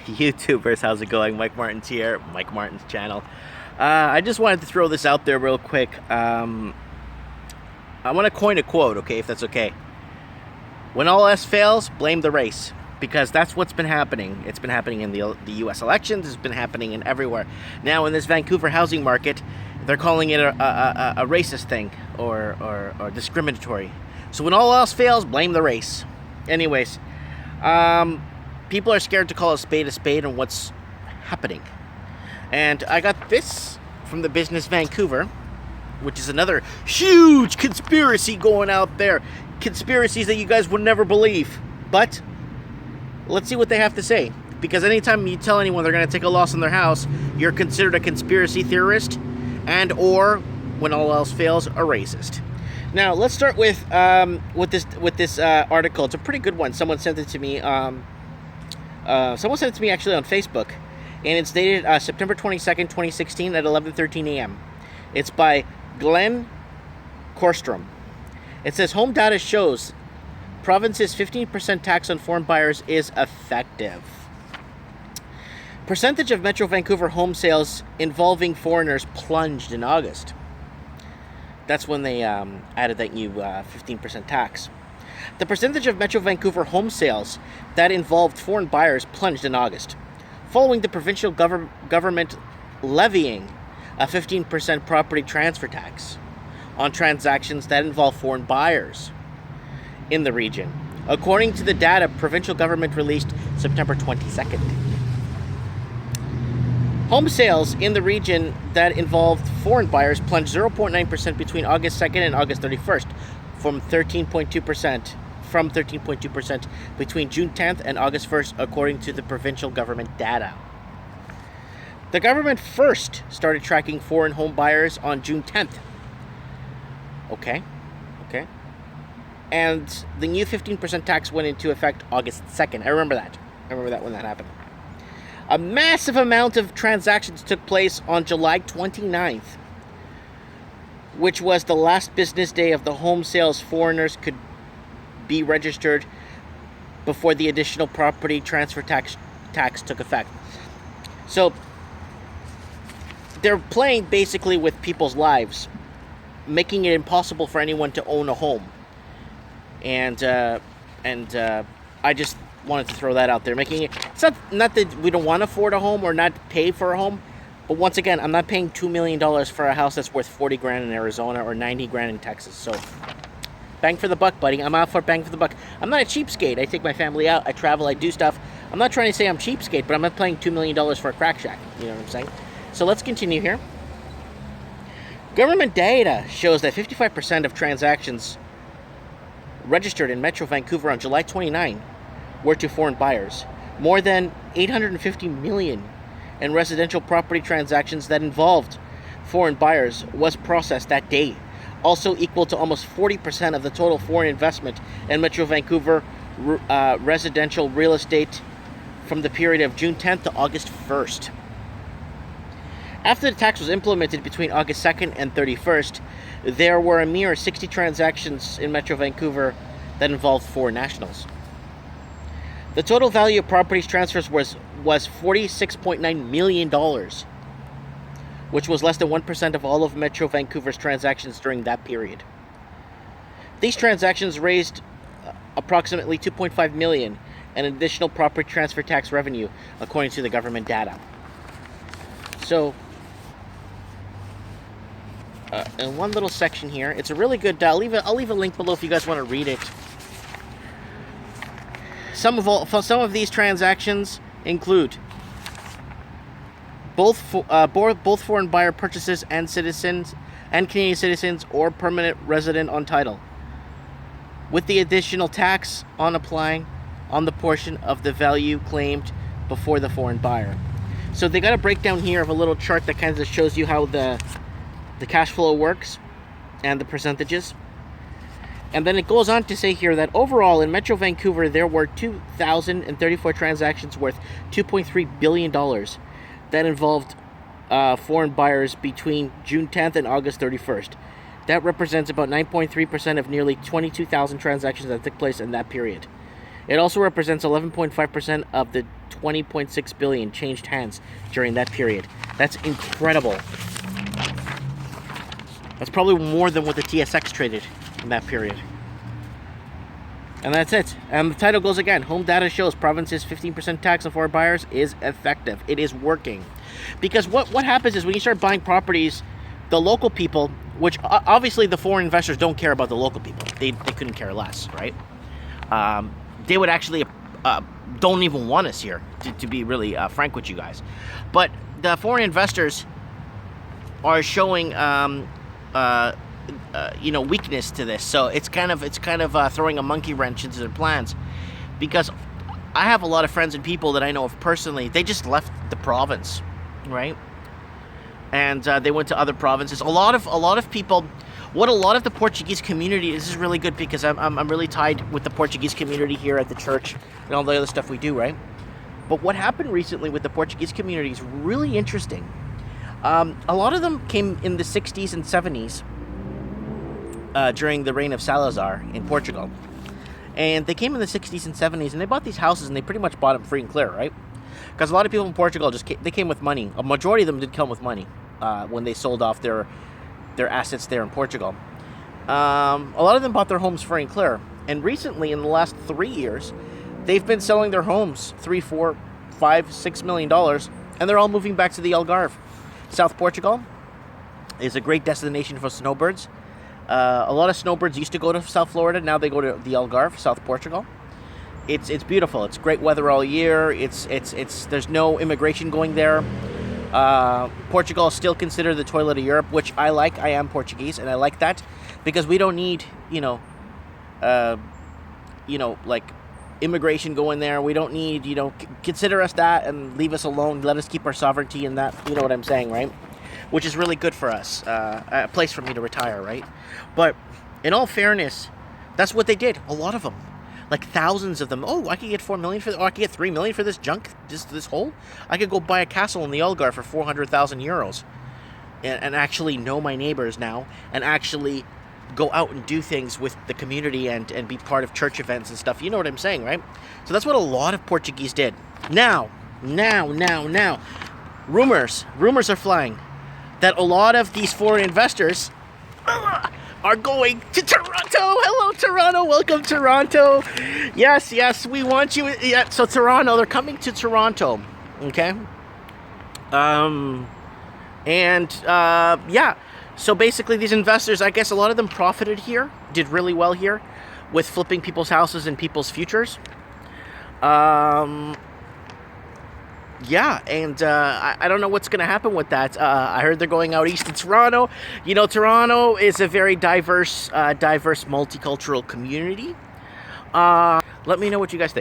YouTubers, how's it going? Mike Martin's here, Mike Martin's channel. I just wanted to throw this out there real quick. I want to coin a quote, okay, if that's okay. When all else fails, blame the race. Because that's what's been happening. It's been happening in the U.S. elections. It's been happening in everywhere. Now, in this Vancouver housing market, they're calling it a racist thing or discriminatory. So when all else fails, blame the race. Anyways, people are scared to call a spade on what's happening. And I got this from the Business Vancouver, which is another huge conspiracy going out there. Conspiracies that you guys would never believe. But let's see what they have to say. Because anytime you tell anyone they're going to take a loss on their house, you're considered a conspiracy theorist and or, when all else fails, a racist. Now, let's start with this article. It's a pretty good one. Someone sent it to me. Someone sent it to me actually on Facebook. And it's dated September 22nd, 2016 at 11:13 a.m. It's by Glenn Korstrom. It says, home data shows province's 15% tax on foreign buyers is effective. Percentage of Metro Vancouver home sales involving foreigners plunged in August. That's when they added that new 15% tax. The percentage of Metro Vancouver home sales that involved foreign buyers plunged in August, following the provincial government levying a 15% property transfer tax on transactions that involve foreign buyers in the region, according to the data provincial government released September 22nd. Home sales in the region that involved foreign buyers plunged 0.9% between August 2nd and August 31st, from 13.2% between June 10th and August 1st, according to the provincial government data. The government first started tracking foreign home buyers on June 10th. Okay. And the new 15% tax went into effect August 2nd. I remember that when that happened. A massive amount of transactions took place on July 29th, which was the last business day of the home sales. Foreigners could be registered before the additional property transfer tax took effect. So they're playing basically with people's lives, making it impossible for anyone to own a home. And I just wanted to throw that out there. Making it, it's not that we don't want to afford a home or not pay for a home, but once again, I'm not paying $2 million for a house that's worth 40 grand in Arizona or 90 grand in Texas. So bang for the buck, buddy. I'm out for bang for the buck. I'm not a cheapskate. I take my family out. I travel. I do stuff. I'm not trying to say I'm cheapskate, but I'm not paying $2 million for a crack shack. You know what I'm saying? So let's continue here. Government data shows that 55% of transactions registered in Metro Vancouver on July 29 were to foreign buyers. More than $850 million in residential property transactions that involved foreign buyers was processed that day, also equal to almost 40% of the total foreign investment in Metro Vancouver residential real estate from the period of June 10th to August 1st. After the tax was implemented between August 2nd and 31st, there were a mere 60 transactions in Metro Vancouver that involved foreign nationals. The total value of properties transfers was $46.9 million, which was less than 1% of all of Metro Vancouver's transactions during that period. These transactions raised approximately $2.5 million in additional property transfer tax revenue, according to the government data. So, in one little section here, it's a really good. I'll leave a link below if you guys want to read it. Some of these transactions include both foreign buyer purchases and citizens and Canadian citizens or permanent resident on title, with the additional tax on applying on the portion of the value claimed before the foreign buyer. So they got a breakdown here of a little chart that kind of shows you how the cash flow works and the percentages. And then it goes on to say here that overall in Metro Vancouver there were 2,034 transactions worth $2.3 billion that involved foreign buyers between June 10th and August 31st. That represents about 9.3% of nearly 22,000 transactions that took place in that period. It also represents 11.5% of the 20.6 billion changed hands during that period. That's incredible. That's probably more than what the TSX traded in that period. And that's it. And the title goes again. Home data shows province's 15% tax on foreign buyers is effective. It is working. Because what happens is when you start buying properties, the local people, which obviously the foreign investors don't care about the local people. They couldn't care less, right? They would actually don't even want us here, to be really frank with you guys. But the foreign investors are showing weakness to this, so it's kind of throwing a monkey wrench into their plans. Because I have a lot of friends and people that I know of personally. They just left the province, right? And they went to other provinces. A lot of people. What a lot of the Portuguese community, this is really good because I'm really tied with the Portuguese community here at the church and all the other stuff we do, right? But what happened recently with the Portuguese community is really interesting. A lot of them came in the 60s and 70s during the reign of Salazar in Portugal. And they came in the 60s and 70s and they bought these houses and they pretty much bought them free and clear, right? Because a lot of people in Portugal they came with money. A majority of them did come with money when they sold off their assets there in Portugal. A lot of them bought their homes free and clear. And recently, in the last 3 years, they've been selling their homes $3, $4, $5, $6 million, and they're all moving back to the Algarve. South Portugal is a great destination for snowbirds. A lot of snowbirds used to go to South Florida. Now they go to the Algarve, South Portugal. It's beautiful. It's great weather all year. There's no immigration going there. Portugal is still considered the toilet of Europe, which I like. I am Portuguese, and I like that because we don't need, like immigration going there. We don't need, consider us that and leave us alone. Let us keep our sovereignty and that. You know what I'm saying, right? Which is really good for us. A place for me to retire, right? But in all fairness, that's what they did. A lot of them. Like thousands of them. Oh, I could get $4 million for this. Oh, I could get $3 million for this junk, this hole. I could go buy a castle in the Algarve for 400,000 euros, and actually know my neighbors now, and actually go out and do things with the community and be part of church events and stuff. You know what I'm saying, right? So that's what a lot of Portuguese did. Now, rumors are flying that a lot of these foreign investors are going to Toronto. Hello, Toronto. Welcome, Toronto. Yes, we want you. Yeah, so Toronto, they're coming to Toronto. Okay. So basically these investors, I guess a lot of them profited here, did really well here with flipping people's houses and people's futures. I don't know what's going to happen with that. I heard they're going out east to Toronto. Toronto is a very diverse multicultural community. Let me know what you guys think.